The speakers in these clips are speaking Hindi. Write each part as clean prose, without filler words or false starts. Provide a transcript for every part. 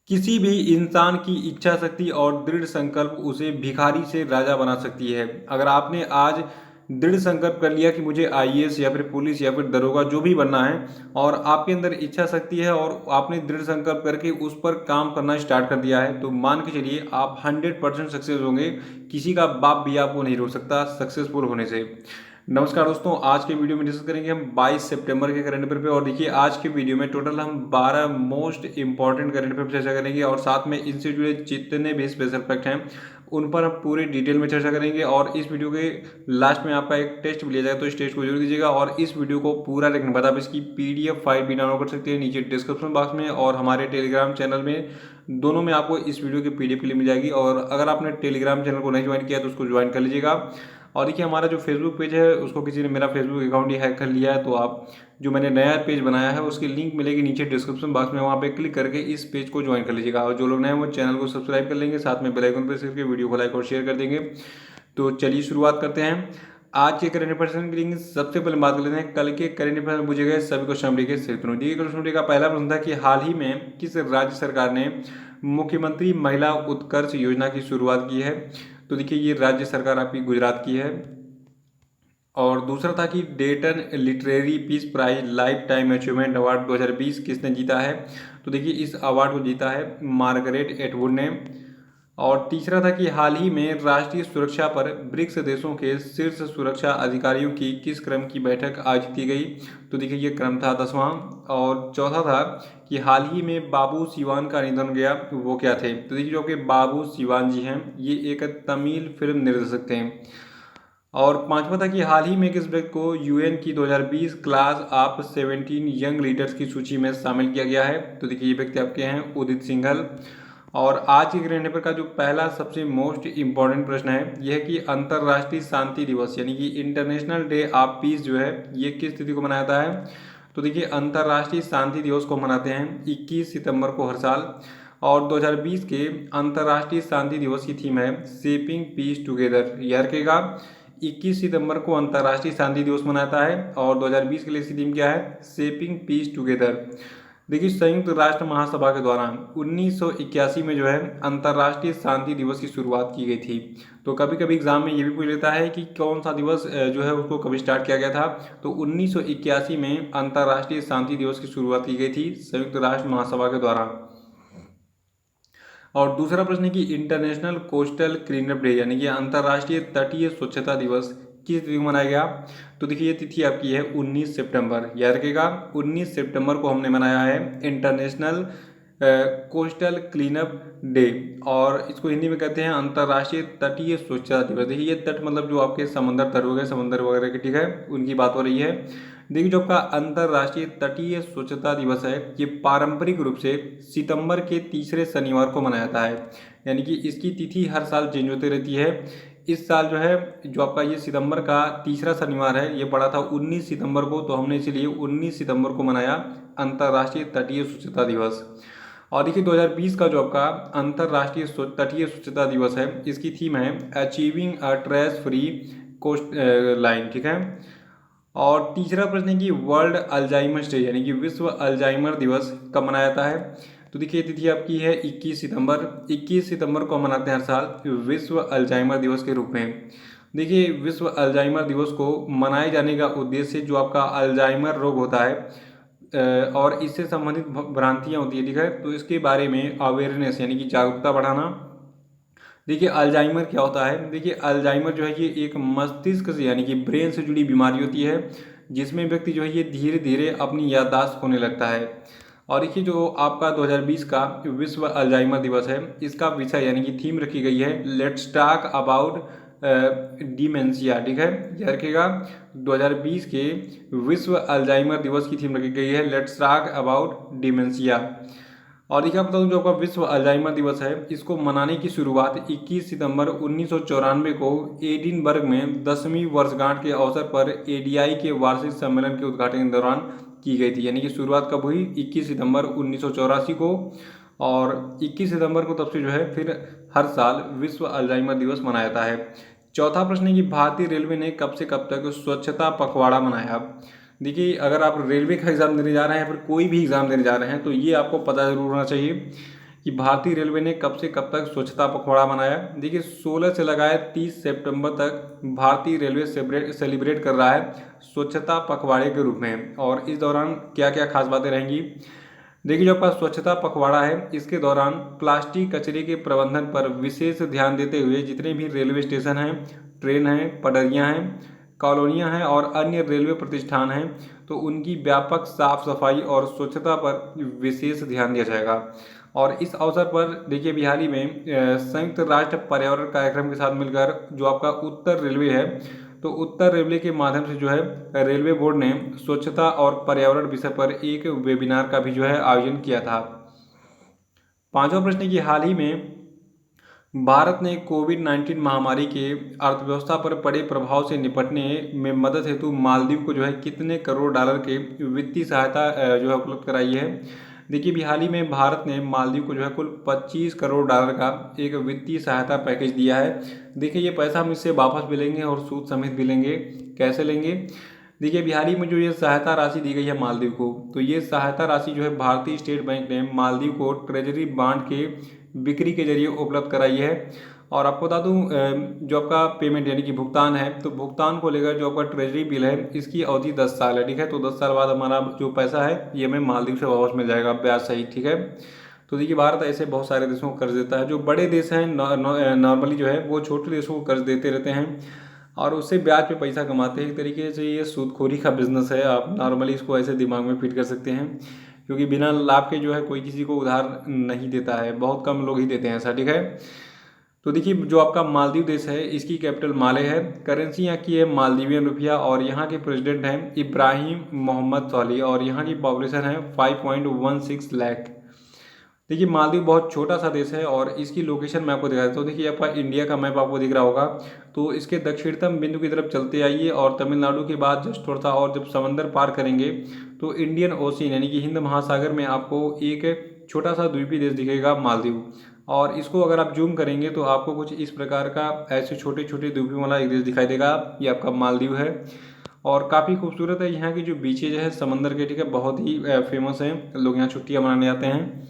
किसी भी इंसान की इच्छा शक्ति और दृढ़ संकल्प उसे भिखारी से राजा बना सकती है। अगर आपने आज दृढ़ संकल्प कर लिया कि मुझे आईएएस या फिर पुलिस या फिर दरोगा जो भी बनना है, और आपके अंदर इच्छा शक्ति है और आपने दृढ़ संकल्प करके उस पर काम करना स्टार्ट कर दिया है, तो मान के चलिए आप 100% सक्सेस होंगे। किसी का बाप भी आपको नहीं रोक सकता सक्सेसफुल होने से। नमस्कार दोस्तों, आज के वीडियो में डिस्कस करेंगे हम 22 सितंबर के करंट अफेयर पे। और देखिए, आज के वीडियो में टोटल हम 12 मोस्ट इंपॉर्टेंट करंट अफेयर पर चर्चा करेंगे और साथ में इनसे जुड़े जितने भी स्पेशल फैक्ट हैं उन पर हम पूरे डिटेल में चर्चा करेंगे। और इस वीडियो के लास्ट में आपका एक टेस्ट भी लिया जाएगा, तो इस टेस्ट को जरूर दीजिएगा। और इस वीडियो को पूरा देखने के बाद आप इसकी पीडीएफ फाइल भी डाउनलोड कर सकते हैं नीचे डिस्क्रिप्शन बॉक्स में, और हमारे टेलीग्राम चैनल में, दोनों में आपको इस वीडियो की पीडीएफ के लिए मिल जाएगी। और अगर आपने टेलीग्राम चैनल को नहीं ज्वाइन किया तो उसको ज्वाइन कर लीजिएगा। और देखिए, हमारा जो फेसबुक पेज है उसको किसी ने मेरा फेसबुक अकाउंट ही हैक कर लिया है, तो आप जो मैंने नया पेज बनाया है उसकी लिंक मिलेगी नीचे डिस्क्रिप्शन बॉक्स में, वहाँ पे क्लिक करके इस पेज को ज्वाइन कर लीजिएगा। और जो लोग नए हैं वो चैनल को सब्सक्राइब कर लेंगे, साथ में बेल आइकन प्रेस करके वीडियो को लाइक और शेयर कर देंगे। तो चलिए शुरुआत करते हैं आज के करंट अफेयर की लिंक। सबसे पहले बात कर लेते हैं कल के करंट अफेयर में पूछे गए सभी क्वेश्चन के क्षेत्रों। दी क्वेश्चन का पहला प्रश्न था कि हाल ही में किस राज्य सरकार ने मुख्यमंत्री महिला उत्कर्ष योजना की शुरुआत की है। तो देखिए, ये राज्य सरकार आपकी गुजरात की है। और दूसरा था कि Dayton literary peace prize lifetime achievement award 2020 किसने जीता है। तो देखिए, इस अवार्ड को जीता है मार्गरेट एटवुड ने। और तीसरा था कि हाल ही में राष्ट्रीय सुरक्षा पर ब्रिक्स देशों के शीर्ष सुरक्षा अधिकारियों की किस क्रम की बैठक आयोजित की गई। तो देखिए, ये क्रम था 10वां। और चौथा था कि हाल ही में बाबू सिवान का निधन गया, वो क्या थे। तो देखिए, जो कि बाबू सिवान जी हैं ये एक तमिल फिल्म निर्देशक थे। और पांचवा था कि हाल ही में किस व्यक्ति को यूएन की 2020 क्लास ऑफ 17 यंग लीडर्स की सूची में शामिल किया गया है। तो देखिए, ये व्यक्ति आपके हैं उदित सिंघल। और आज के करंट अफेयर का जो पहला सबसे मोस्ट इम्पॉर्टेंट प्रश्न है यह है कि अंतर्राष्ट्रीय शांति दिवस यानी कि इंटरनेशनल डे ऑफ पीस जो है ये किस तिथि को मनाया जाता है। तो देखिए, अंतर्राष्ट्रीय शांति दिवस को मनाते हैं 21 सितंबर को हर साल। और 2020 के अंतर्राष्ट्रीय शांति दिवस की थीम है शेपिंग पीस टुगेदर। याद रखिएगा, 21 सितंबर को अंतर्राष्ट्रीय शांति दिवस मनाता है और 2020 के लिए इसकी थीम क्या है, शेपिंग पीस टुगेदर। देखिए, संयुक्त राष्ट्र महासभा के दौरान 1981 में जो है अंतर्राष्ट्रीय शांति दिवस की शुरुआत की गई थी। तो कभी कभी एग्जाम में ये भी पूछ लेता है कि कौन सा दिवस जो है उसको कभी स्टार्ट किया गया था। तो 1981 में अंतर्राष्ट्रीय शांति दिवस की शुरुआत की गई थी संयुक्त राष्ट्र महासभा के दौरान। और दूसरा प्रश्न है कि इंटरनेशनल कोस्टल क्लीनअप डे यानी कि अंतर्राष्ट्रीय तटीय स्वच्छता दिवस किस तिथि को मनाया गया। तो देखिए, ये तिथि आपकी है 19 सितंबर। याद रखिएगा, 19 सितंबर को हमने मनाया है इंटरनेशनल कोस्टल क्लीनअप डे। और इसको हिंदी में कहते हैं अंतर्राष्ट्रीय तटीय स्वच्छता दिवस। देखिए, ये तट मतलब जो आपके समंदर तट हो गए, समंदर वगैरह के, ठीक है, उनकी बात हो रही है। देखिए, जो आपका अंतर्राष्ट्रीय तटीय स्वच्छता दिवस है ये पारंपरिक रूप से सितंबर के तीसरे शनिवार को मनाया जाता है, यानी कि इसकी तिथि हर साल चेंज होती रहती है। इस साल जो है जो आपका ये सितंबर का तीसरा शनिवार है ये पड़ा था 19 सितंबर को, तो हमने इसलिए 19 सितंबर को मनाया अंतर्राष्ट्रीय तटीय स्वच्छता दिवस। और देखिए, 2020 का जो आपका अंतर्राष्ट्रीय तटीय स्वच्छता दिवस है इसकी थीम है achieving a trash free coastline, ठीक है। और तीसरा प्रश्न है कि वर्ल्ड अल्जाइमर डे यानी कि विश्व अल्जाइमर दिवस कब मनाया जाता है। तो देखिए, तिथि आपकी है 21 सितंबर। 21 सितंबर को मनाते हैं हर साल विश्व अल्जाइमर दिवस के रूप में। देखिए, विश्व अल्जाइमर दिवस को मनाए जाने का उद्देश्य जो आपका अल्जाइमर रोग होता है और इससे संबंधित भ्रांतियाँ होती है, ठीक है, तो इसके बारे में अवेयरनेस यानी कि जागरूकता बढ़ाना। देखिए, अल्जाइमर क्या होता है। देखिए, अल्जाइमर जो है ये एक मस्तिष्क से यानी कि ब्रेन से जुड़ी बीमारी होती है जिसमें व्यक्ति जो है ये धीरे धीरे अपनी याददाश्त खोने लगता है। और देखिए, जो आपका 2020 का विश्व अल्जाइमर दिवस है इसका विषय यानी कि थीम रखी गई है लेट्स टॉक अबाउट डिमेंशिया, ठीक है। याद रखिएगा, 2020 के विश्व अल्जाइमर दिवस की थीम रखी गई है लेट्स टॉक अबाउट डिमेंशिया। और देखिए, आप बता दूं जो आपका विश्व अल्जाइमर दिवस है इसको मनाने की शुरुआत 21 सितंबर 1994 को एडिनबर्ग में 10वीं वर्षगांठ के अवसर पर एडीआई के वार्षिक सम्मेलन के उद्घाटन के दौरान की गई थी। यानी कि शुरुआत कब हुई, 21 सितंबर 1984 को। और 21 सितंबर को तब से जो है फिर हर साल विश्व अल्जाइमर दिवस मनाया जाता है। चौथा प्रश्न है कि भारतीय रेलवे ने कब से कब तक स्वच्छता पखवाड़ा मनाया। देखिए, अगर आप रेलवे का एग्ज़ाम देने जा रहे हैं या फिर कोई भी एग्ज़ाम देने जा रहे हैं तो ये आपको पता जरूर होना चाहिए कि भारतीय रेलवे ने कब से कब तक स्वच्छता पखवाड़ा मनाया। देखिए 16 से लगाए 30 सितंबर तक भारतीय रेलवे सेलिब्रेट कर रहा है स्वच्छता पखवाड़े के रूप में। और इस दौरान क्या क्या खास बातें रहेंगी, देखिए जो आपका स्वच्छता पखवाड़ा है इसके दौरान प्लास्टिक कचरे के प्रबंधन पर विशेष ध्यान देते हुए जितने भी रेलवे स्टेशन हैं, ट्रेन हैं, पटरियां हैं, कॉलोनियां हैं और अन्य रेलवे प्रतिष्ठान हैं, तो उनकी व्यापक साफ सफाई और स्वच्छता पर विशेष ध्यान दिया जाएगा। और इस अवसर पर देखिए अभी हाल ही में संयुक्त राष्ट्र पर्यावरण कार्यक्रम के साथ मिलकर जो आपका उत्तर रेलवे है, तो उत्तर रेलवे के माध्यम से जो है रेलवे बोर्ड ने स्वच्छता और पर्यावरण विषय पर एक वेबिनार का भी जो है आयोजन किया था। पांचवा प्रश्न की हाल ही में भारत ने कोविड-19 महामारी के अर्थव्यवस्था पर पड़े प्रभाव से निपटने में मदद हेतु मालदीव को जो है कितने करोड़ डॉलर के वित्तीय सहायता जो है उपलब्ध कराई है। देखिए अभी हाल ही में भारत ने मालदीव को जो है कुल 25 करोड़ डॉलर का एक वित्तीय सहायता पैकेज दिया है। देखिए ये पैसा हम इससे वापस भी लेंगे और सूद समेत भी लेंगे। कैसे लेंगे, देखिए अभी हाल ही में जो ये सहायता राशि दी गई है मालदीव को, तो ये सहायता राशि जो है भारतीय स्टेट बैंक ने मालदीव को ट्रेजरी बॉन्ड के बिक्री के जरिए उपलब्ध कराई है। और आपको बता दूं जो आपका पेमेंट यानी कि भुगतान है, तो भुगतान को लेकर जो आपका ट्रेजरी बिल है इसकी अवधि 10 साल है, ठीक है। तो 10 साल बाद हमारा जो पैसा है ये हमें मालदीव से वापस मिल जाएगा ब्याज सहित, ठीक है। तो देखिए भारत ऐसे बहुत सारे देशों को कर्ज देता है। जो बड़े देश हैं नॉर्मली जो है वो छोटे देशों को कर्ज देते रहते हैं और उससे ब्याज पे पैसा कमाते हैं। एक तरीके से ये सूदखोरी का बिजनेस है, आप नॉर्मली इसको ऐसे दिमाग में फिट कर सकते हैं, क्योंकि बिना लाभ के जो है कोई किसी को उधार नहीं देता है, बहुत कम लोग ही देते हैं ऐसा, ठीक है। तो देखिए जो आपका मालदीव देश है इसकी कैपिटल माले है, करेंसी यहाँ की है मालदीवियन रुपया और यहाँ के प्रेसिडेंट हैं इब्राहिम मोहम्मद सोली और यहाँ की पॉपुलेशन है 5.16 लाख। देखिए मालदीव बहुत छोटा सा देश है और इसकी लोकेशन मैं आपको दिखा देता हूँ। देखिए आपका इंडिया का मैप आपको दिख रहा होगा, तो इसके दक्षिणतम बिंदु की तरफ चलते आइए और तमिलनाडु के बाद जस्ट थोड़ा सा और जब समंदर पार करेंगे तो इंडियन ओशियन यानी कि हिंद महासागर में आपको एक छोटा सा द्वीपीय देश दिखेगा मालदीव। और इसको अगर आप जूम करेंगे तो आपको कुछ इस प्रकार का ऐसे छोटे छोटे द्वीपों वाला एक देश दिखाई देगा, ये आपका मालदीव है। और काफ़ी खूबसूरत है, यहाँ की जो बीचेज है समंदर के, ठीक है, बहुत ही फेमस हैं, लोग यहाँ छुट्टियाँ मनाने आते हैं।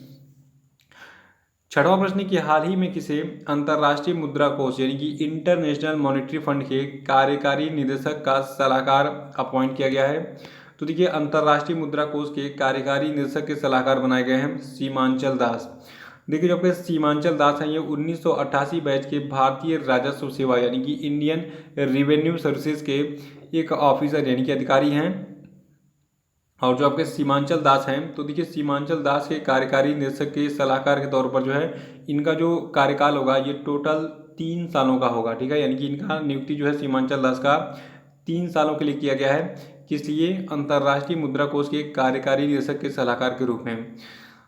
छठवां प्रश्न कि हाल ही में किसे अंतर्राष्ट्रीय मुद्रा कोष यानी कि इंटरनेशनल मॉनेटरी फंड के कार्यकारी निदेशक का सलाहकार अपॉइंट किया गया है। तो देखिए अंतर्राष्ट्रीय मुद्रा कोष के कार्यकारी निदेशक के सलाहकार बनाए गए हैं सीमांचल दास। देखिए जो आपके सीमांचल दास हैं ये 1988 बैच के भारतीय राजस्व सेवा यानी कि इंडियन रिवेन्यू सर्विसेज के एक ऑफिसर यानी कि अधिकारी हैं। और जो आपके सीमांचल दास हैं, तो देखिए सीमांचल दास के कार्यकारी निदेशक के सलाहकार के तौर पर जो है इनका जो कार्यकाल होगा ये टोटल 3 सालों का होगा, ठीक है। यानी कि इनका नियुक्ति जो है सीमांचल दास का 3 सालों के लिए किया गया है, किस लिए, अंतर्राष्ट्रीय मुद्रा कोष के कार्यकारी निदेशक के सलाहकार के रूप में।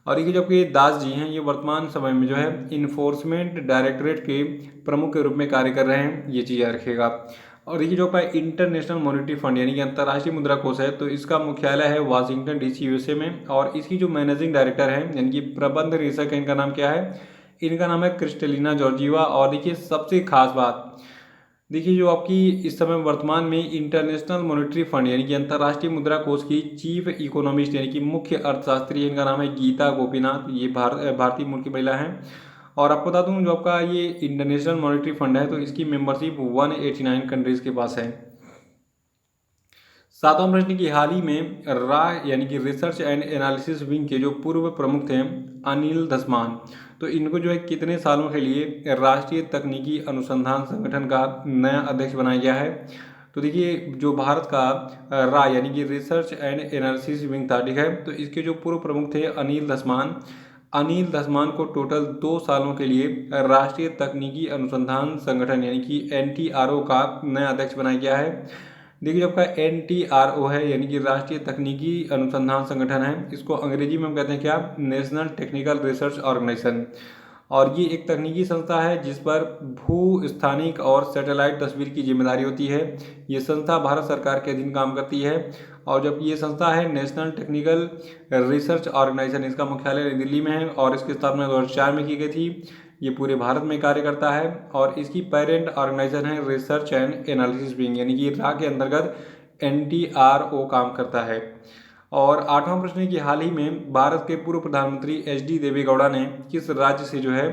और ये जो आपके दास जी हैं ये वर्तमान समय में जो है इन्फोर्समेंट डायरेक्टरेट के प्रमुख के रूप में कार्य कर रहे हैं, ये चीज़ याद रखिएगा। और देखिए जो आपका इंटरनेशनल मॉनेटरी फंड यानी कि अंतर्राष्ट्रीय मुद्रा कोष है, तो इसका मुख्यालय है वाशिंगटन डीसी यूएसए में। और इसकी जो मैनेजिंग डायरेक्टर है यानी कि प्रबंध निदेशक है, इनका नाम क्या है, इनका नाम है क्रिस्टलिना जॉर्जिवा। और देखिए सबसे खास बात, देखिए जो आपकी इस समय वर्तमान में इंटरनेशनल मॉनेटरी फंड यानी कि अंतर्राष्ट्रीय मुद्रा कोष की चीफ इकोनॉमिस्ट यानी कि मुख्य अर्थशास्त्री, इनका नाम है गीता गोपीनाथ, ये भारतीय मूल की महिला हैं। और आपको बता दूं जो आपका ये इंटरनेशनल मॉनेटरी फंड है तो इसकी मेंबरशिप 189 कंट्रीज के पास है। सातवां प्रश्न की हाल ही में यानी कि रिसर्च एंड एनालिसिस विंग के जो पूर्व प्रमुख थे अनिल धसमान, तो इनको जो है कितने सालों के लिए राष्ट्रीय तकनीकी अनुसंधान संगठन का नया अध्यक्ष बनाया गया है। तो देखिए जो भारत का यानी कि रिसर्च एंड एनालिसिस विंग था, ठीक है, तो इसके जो पूर्व प्रमुख थे अनिल धसमान को टोटल 2 सालों के लिए राष्ट्रीय तकनीकी अनुसंधान संगठन यानी कि NTRO का नया अध्यक्ष बनाया गया है। देखिए जो आपका NTRO है यानी कि राष्ट्रीय तकनीकी अनुसंधान संगठन है, इसको अंग्रेजी में हम कहते हैं क्या, नेशनल टेक्निकल रिसर्च ऑर्गेनाइजेशन। और ये एक तकनीकी संस्था है जिस पर भू स्थानिक और सैटेलाइट तस्वीर की जिम्मेदारी होती है। ये संस्था भारत सरकार के अधीन काम करती है। और जब ये संस्था है नेशनल टेक्निकल रिसर्च ऑर्गेनाइजेशन, इसका मुख्यालय नई दिल्ली में है और इसकी स्थापना 2004 में की गई थी। ये पूरे भारत में कार्य करता है और इसकी पेरेंट ऑर्गेनाइजेशन है रिसर्च एंड एनालिसिस विंग यानी कि रा के अंतर्गत NTRO काम करता है। और आठवां प्रश्न है कि हाल ही में भारत के पूर्व प्रधानमंत्री HD देवेगौड़ा ने किस राज्य से जो है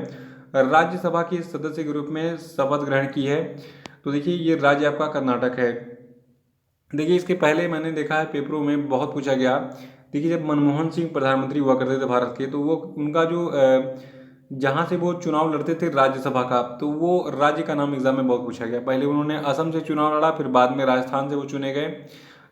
राज्यसभा के सदस्य के रूप में शपथ ग्रहण की है? तो देखिए ये राज्य आपका कर्नाटक है। देखिए इसके पहले मैंने देखा है पेपरों में बहुत पूछा गया। देखिए जब मनमोहन सिंह प्रधानमंत्री हुआ करते थे भारत के, तो वो उनका जो जहाँ से वो चुनाव लड़ते थे राज्यसभा का, तो वो राज्य का नाम एग्जाम में बहुत पूछा गया। पहले उन्होंने असम से चुनाव लड़ा, फिर बाद में राजस्थान से वो चुने गए।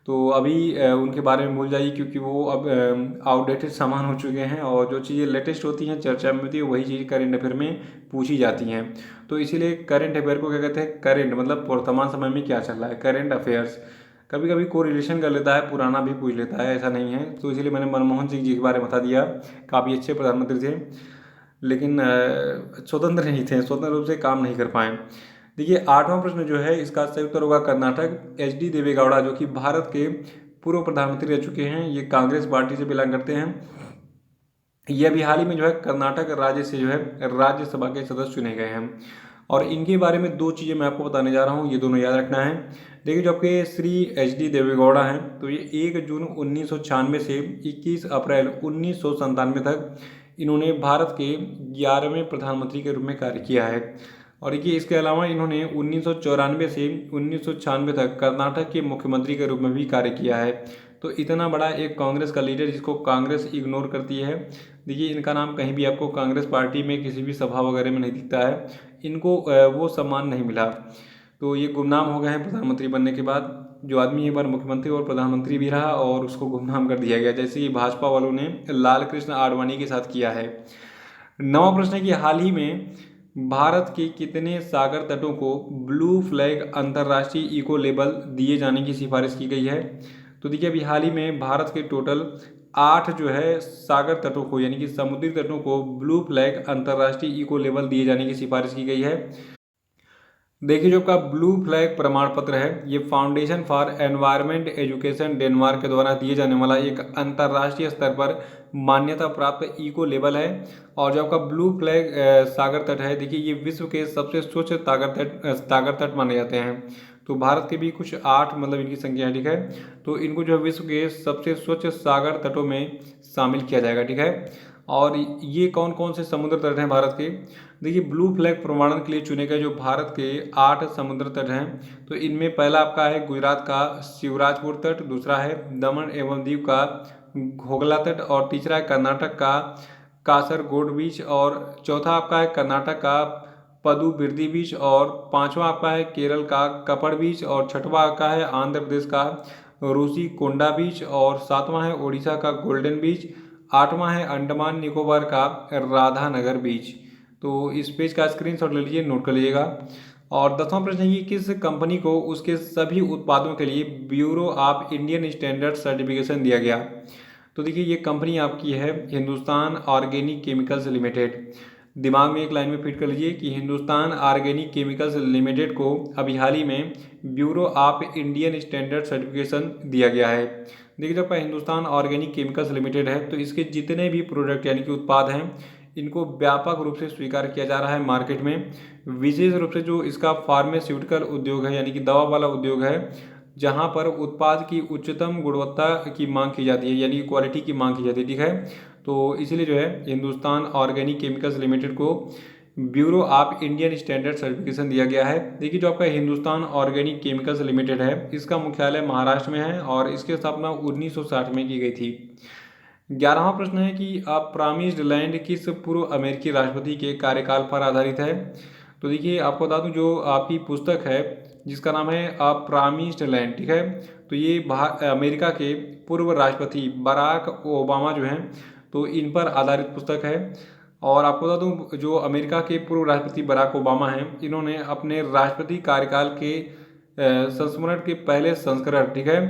तो अभी उनके बारे में भूल जाइए, क्योंकि वो अब आउटडेटेड सामान हो चुके हैं, और जो चीज़ें लेटेस्ट होती हैं चर्चा में होती है वही चीज़ करेंट अफेयर में पूछी जाती हैं। तो इसीलिए करेंट अफेयर को क्या कहते हैं? करेंट मतलब वर्तमान समय में क्या चल रहा है, करेंट अफेयर्स। कभी कभी कोरिलेशन कर लेता है, पुराना भी पूछ लेता है, ऐसा नहीं है। तो इसीलिए मैंने मनमोहन सिंह जी के बारे में बता दिया, काफ़ी अच्छे प्रधानमंत्री थे, लेकिन स्वतंत्र नहीं थे, स्वतंत्र रूप से काम नहीं कर पाए। देखिए आठवां प्रश्न जो है इसका सही उत्तर होगा कर्नाटक। HD देवेगौड़ा जो कि भारत के पूर्व प्रधानमंत्री रह चुके हैं, ये कांग्रेस पार्टी से बिलोंग करते हैं। ये अभी हाल ही में जो है कर्नाटक राज्य से जो है राज्यसभा के सदस्य चुने गए हैं। और इनके बारे में दो चीज़ें मैं आपको बताने जा रहा हूँ, ये दोनों याद रखना है। देखिए जो आपके श्री HD देवेगौड़ा हैं, तो ये 1 जून 1996 से 21 अप्रैल 1997 तक इन्होंने भारत के 11वें प्रधानमंत्री के रूप में कार्य किया है। और देखिए इसके अलावा इन्होंने 1994 से 1996 तक कर्नाटक के मुख्यमंत्री के रूप में भी कार्य किया है। तो इतना बड़ा एक कांग्रेस का लीडर जिसको कांग्रेस इग्नोर करती है, देखिए इनका नाम कहीं भी आपको कांग्रेस पार्टी में किसी भी सभा वगैरह में नहीं दिखता है, इनको वो सम्मान नहीं मिला। तो ये गुमनाम हो गए हैं प्रधानमंत्री बनने के बाद। जो आदमी एक बार मुख्यमंत्री और प्रधानमंत्री भी रहा और उसको गुमनाम कर दिया गया, जैसे कि भाजपा वालों ने लाल कृष्ण आडवाणी के साथ किया है। नवा प्रश्न है कि हाल ही में भारत के कितने सागर तटों को ब्लू फ्लैग अंतर्राष्ट्रीय इको लेबल दिए जाने की सिफारिश की गई है? तो देखिए अभी हाल ही में भारत के टोटल 8 जो है सागर तटों को, यानी कि समुद्री तटों को ब्लू फ्लैग अंतर्राष्ट्रीय इको लेबल दिए जाने की सिफारिश की गई है। देखिए जो आपका ब्लू फ्लैग प्रमाण पत्र है, ये foundation for environment education Denmark के द्वारा दिए जाने वाला एक अंतर्राष्ट्रीय स्तर पर मान्यता प्राप्त इको लेबल है। और जो आपका ब्लू फ्लैग सागर तट है, देखिए ये विश्व के सबसे स्वच्छ सागर तट माने जाते हैं। तो भारत के भी कुछ 8 मतलब इनकी संख्या है, ठीक है। तो इनको जो है विश्व के सबसे स्वच्छ सागर तटों में शामिल किया जाएगा, ठीक है। और ये कौन कौन से समुद्र तट हैं भारत के? देखिए ब्लू फ्लैग प्रमाणन के लिए चुने गए जो भारत के 8 समुद्र तट हैं, तो इनमें पहला आपका है गुजरात का शिवराजपुर तट, दूसरा है दमन एवं दीव का घोघला तट, और तीसरा है कर्नाटक का कासरगोड बीच, और चौथा आपका है कर्नाटक का पदुबिद्री बीच, और पांचवा आपका है केरल का कपड़ बीच, और छठवा आपका है आंध्र प्रदेश का रूसीकोंडा बीच, और सातवां है उड़ीसा का गोल्डन बीच, आठवां है अंडमान निकोबार का राधानगर बीच। तो इस पेज का स्क्रीनशॉट ले लीजिए, नोट कर लीजिएगा। और 10वां प्रश्न है कि किस कंपनी को उसके सभी उत्पादों के लिए bureau of Indian standard certification दिया गया? तो देखिए ये कंपनी आपकी है हिंदुस्तान ऑर्गेनिक केमिकल्स लिमिटेड। दिमाग में एक लाइन में फिट कर लीजिए कि हिंदुस्तान ऑर्गेनिक केमिकल्स लिमिटेड को अभी हाल ही में bureau of Indian standard certification दिया गया है। देखिए जब हिंदुस्तान ऑर्गेनिक केमिकल्स लिमिटेड है, तो इसके जितने भी प्रोडक्ट यानी कि उत्पाद हैं, इनको व्यापक रूप से स्वीकार किया जा रहा है मार्केट में। विशेष रूप से जो इसका फार्मास्यूटिकल उद्योग है, यानी कि दवा वाला उद्योग है, जहां पर उत्पाद की उच्चतम गुणवत्ता की मांग की जाती है, यानी कि क्वालिटी की मांग की जाती है, ठीक है। तो इसीलिए जो है हिंदुस्तान ऑर्गेनिक केमिकल्स लिमिटेड को bureau of Indian standard certification दिया गया है। देखिए जो आपका हिंदुस्तान ऑर्गेनिक केमिकल्स लिमिटेड है, इसका मुख्यालय महाराष्ट्र में है और इसकी स्थापना 1960 में की गई थी। 11वां प्रश्न है कि अ प्रॉमिस्ड लैंड किस पूर्व अमेरिकी राष्ट्रपति के कार्यकाल पर आधारित है? तो देखिए आपको बता दूं, जो आपकी पुस्तक है जिसका नाम है अ प्रॉमिस्ड लैंड, ठीक है, तो ये अमेरिका के पूर्व राष्ट्रपति बराक ओबामा जो हैं, तो इन पर आधारित पुस्तक है। और आपको बता दूं, जो अमेरिका के पूर्व राष्ट्रपति बराक ओबामा हैं, इन्होंने अपने राष्ट्रपति कार्यकाल के संस्मरण के पहले संस्करण, ठीक है,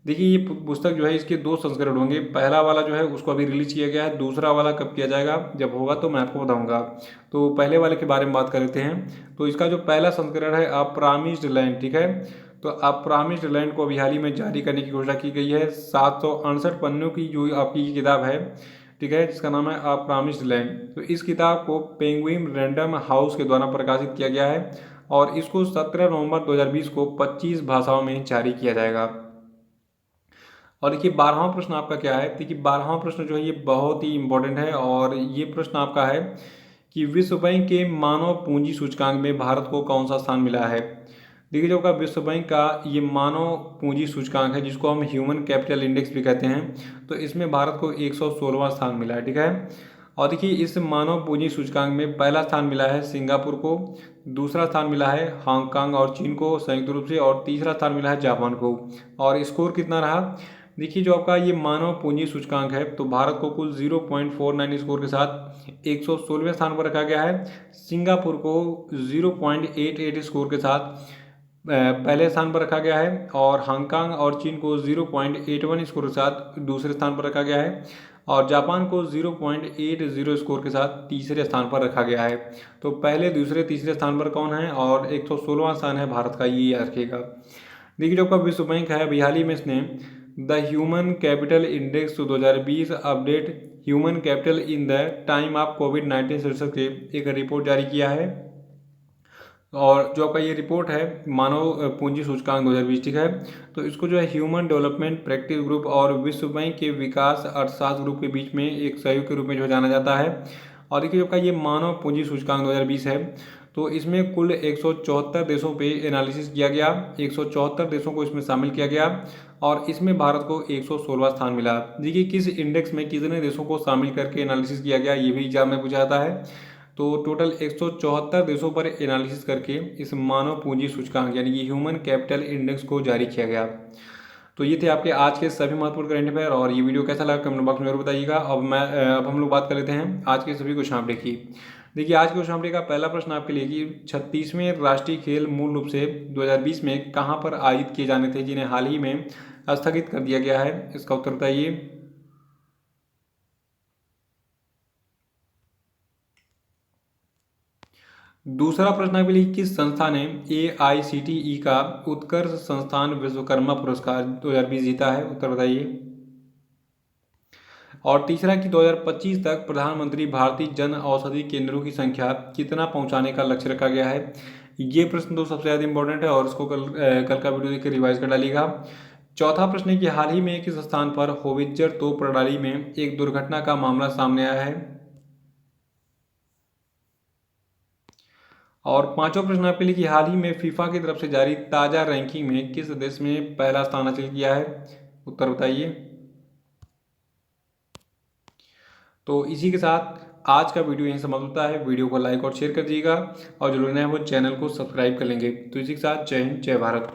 देखिए ये पुस्तक जो है इसके 2 संस्करण होंगे। पहला वाला जो है उसको अभी रिलीज किया गया है, दूसरा वाला कब किया जाएगा, जब होगा तो मैं आपको बताऊंगा। तो पहले वाले के बारे में बात कर लेते हैं। तो इसका जो पहला संस्करण है अ प्रॉमिस्ड लैंड, ठीक है, तो अ प्रॉमिस्ड लैंड को अभी हाल ही में जारी करने की घोषणा की गई है। 768 पन्नों की जो आपकी किताब है, ठीक है, जिसका नाम है अ प्रॉमिस्ड लैंड। तो इस किताब को पेंगुइन रैंडम हाउस के द्वारा प्रकाशित किया गया है और इसको 17 नवंबर 2020 को 25 भाषाओं में जारी किया जाएगा। और देखिए 12वां प्रश्न आपका क्या है। देखिए 12वां प्रश्न जो है ये बहुत ही इंपॉर्टेंट है और ये प्रश्न आपका है कि विश्व बैंक के मानव पूंजी सूचकांक में भारत को कौन सा स्थान मिला है। देखिए जो का विश्व बैंक का ये मानव पूंजी सूचकांक है जिसको हम ह्यूमन कैपिटल इंडेक्स भी कहते हैं, तो इसमें भारत को 116वां स्थान मिला है। ठीक है। और देखिए इस मानव पूंजी सूचकांक में पहला स्थान मिला है सिंगापुर को, दूसरा स्थान मिला है हांगकांग और चीन को संयुक्त रूप से, और तीसरा स्थान मिला है जापान को। और स्कोर कितना रहा। देखिए जो आपका ये मानव पूंजी सूचकांक है तो भारत को कुल 0.49 स्कोर के साथ 116वें स्थान पर रखा गया है। सिंगापुर को 0.88 स्कोर के साथ पहले स्थान पर रखा गया है, और हांगकांग और चीन को 0.81 स्कोर के साथ दूसरे स्थान पर रखा गया है, और जापान को 0.80 स्कोर के साथ तीसरे स्थान पर रखा गया है। तो पहले दूसरे तीसरे स्थान पर कौन है, और 116वां स्थान है भारत का, ये याद रखिएगा। देखिए जो आपका विश्व बैंक है अभी हाल ही में इसने the human capital index 2020 update human capital in the time of कोविड-19 शीर्षक से एक रिपोर्ट जारी किया है। और जो आपका ये रिपोर्ट है मानव पूंजी सूचकांक 2020, ठीक है, तो इसको जो है ह्यूमन डेवलपमेंट प्रैक्टिस ग्रुप और विश्व बैंक के विकास अर्थशास्त्र ग्रुप के बीच में एक सहयोग के रूप में जो जाना जाता है। और देखिए जो आपका ये मानव पूंजी सूचकांक 2020 है तो इसमें कुल 174 देशों पे एनालिसिस किया गया, 174 देशों को इसमें शामिल किया गया, और इसमें भारत को 116वां स्थान मिला। देखिए किस इंडेक्स में कितने देशों को शामिल करके एनालिसिस किया गया ये भी एग्जाम में पूछा जाता है। तो टोटल 174 देशों पर एनालिसिस करके इस मानव पूंजी सूचकांक यानी कि ह्यूमन कैपिटल इंडेक्स को जारी किया गया। तो ये थे आपके आज के सभी महत्वपूर्ण करंट अफेयर, और ये वीडियो कैसा लगा कमेंट बॉक्स में जरूर बताइएगा। अब हम लोग बात कर लेते हैं आज के सभी क्वेश्चन अपडेट की। देखिए आज के क्वेश्चन अपडेट का पहला प्रश्न आपके लिए कि 36वें राष्ट्रीय खेल मूल रूप से 2020 में कहाँ पर आयोजित किए जाने थे जिन्हें हाल ही में स्थगित कर दिया गया है, इसका उत्तर बताइए। दूसरा प्रश्न आपके लिए किस संस्था ने AICTE का उत्कर्ष संस्थान विश्वकर्मा पुरस्कार 2020 जीता है, उत्तर बताइए। और तीसरा कि 2025 तक प्रधानमंत्री भारतीय जन औषधि केंद्रों की संख्या कितना पहुंचाने का लक्ष्य रखा गया है। ये प्रश्न तो सबसे ज़्यादा इंपॉर्टेंट है और इसको कल का वीडियो देख के रिवाइज कर डालिएगा। चौथा प्रश्न है कि हाल ही में किस स्थान पर होवित्जर तोप प्रणाली में एक दुर्घटना का मामला सामने आया है। और पांचवा प्रश्न आपके लिए कि हाल ही में फीफा की तरफ से जारी ताज़ा रैंकिंग में किस देश में पहला स्थान हासिल किया है, उत्तर बताइए। तो इसी के साथ आज का वीडियो यहीं समाप्त होता है। वीडियो को लाइक और शेयर कर दीजिएगा, और जो लोग नए हैं वो चैनल को सब्सक्राइब कर लेंगे। तो इसी के साथ जय हिंद जय भारत।